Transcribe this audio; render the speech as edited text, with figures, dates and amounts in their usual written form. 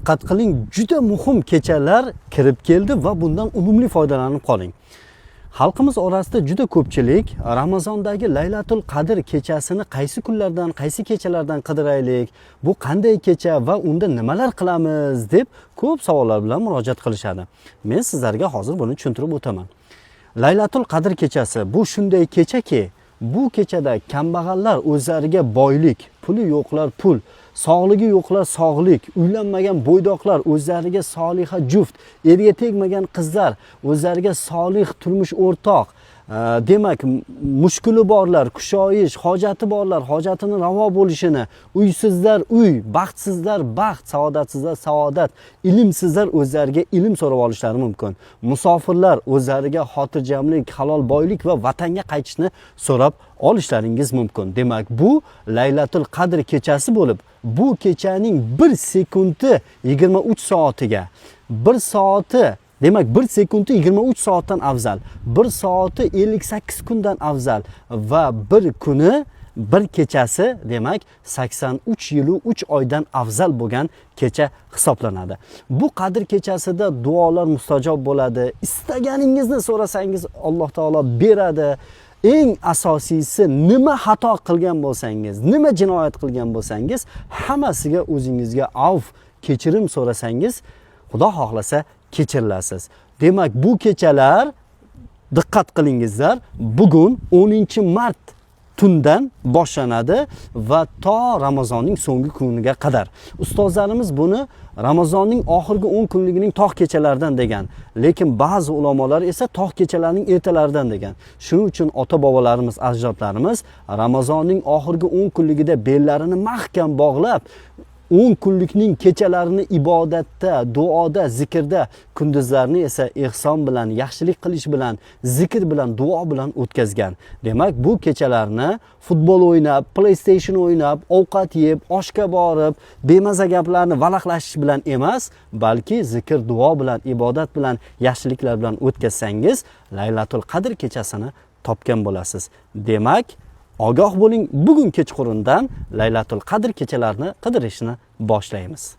Diqqat qiling, juda muhim kechalar kirib keldi va bundan unumli foydalanib qoling. Xalqimiz orasida juda ko'pchilik Ramazondagi Laylatul Qadr kechasini qaysi kunlardan, qaysi kechalardan qidiraylik, bu qanday kecha va unda nimalar qilamiz deb ko'p savollar bilan murojaat qilishadi. Men sizlarga hozir buni tushuntirib o'taman. Laylatul Qadr kechasi bu shunday kechaki, bu kechada kambag'allar o'zlariga boylik, puli yo'qlar pul, sog'ligi yo'qlar sog'lik, uylanmagan bo'ydoqlar o'zlariga soliha juft, erga tegmagan qizlar o'zlariga solih turmush o'rtoq, demak mushkuli borlar, kushoyish, hojati borlar, hojatini ravo bo'lishini, uysizlar uy, baxtsizlar baxt, saodatsizlar saodat, ilmsizlar o'zlariga ilm so'rab olishlari mumkin. Musofirlar o'zlariga xotirjamlik, halol boylik va vatanga qaytishni so'rab olishlaringiz mumkin. Demak, bu Laylatul Qadr kechasi bo'lib, bu kechaning 1 sekundi 23 soatiga, 1 soati, demak 1 sekundi 23 soatdan afzal, 1 soati 58 kundan afzal va 1 kuni, bir kechasi demak 83 yil 3 oydan afzal bo'lgan kecha hisoblanadi. Bu Qadr kechasida duolar mustajob bo'ladi. Istaganingizni so'rasangiz Alloh taolo beradi. Eng asosiysi, nima xato qilgan bo'lsangiz, nima jinoyat qilgan bo'lsangiz, hammasiga o'zingizga avf, kechirim so'rasangiz, Xudo xohlasa kechirilasiz. Demak, bu kechalar, diqqat qilingizlar, bugun 10-mart tundan boshlanadi va to Ramazonning so'nggi kuniga qadar. Ustozlarimiz buni Ramazonning oxirgi 10 kunligining tog' kechalaridan degan, lekin ba'zi ulamolar esa tog' kechalarining ertalaridan degan. Shuning uchun ota-bobolarimiz, ajdodlarimiz Ramazonning oxirgi 10 kunligida bellarini mahkam bog'lab, 10 kunlikning kechalarini ibodatda, duoda, zikrda, kunduzlarni esa ehson bilan, yaxshilik qilish bilan, zikr bilan, duo bilan o'tkazgan. Demak, bu kechalarni futbol o'ynab, PlayStation o'ynab, ovqat yeb, oshga borib, bemaza gaplarni valaqlashish bilan emas, balki zikr, duo bilan, ibodat bilan, yaxshiliklar bilan o'tkazsangiz, Laylatul Qadr kechasini topgan bo'lasiz. Demak, ogoh bo'ling, bugun kechqurundan Laylatul Qadr kechalarini qidirishni boshlaymiz.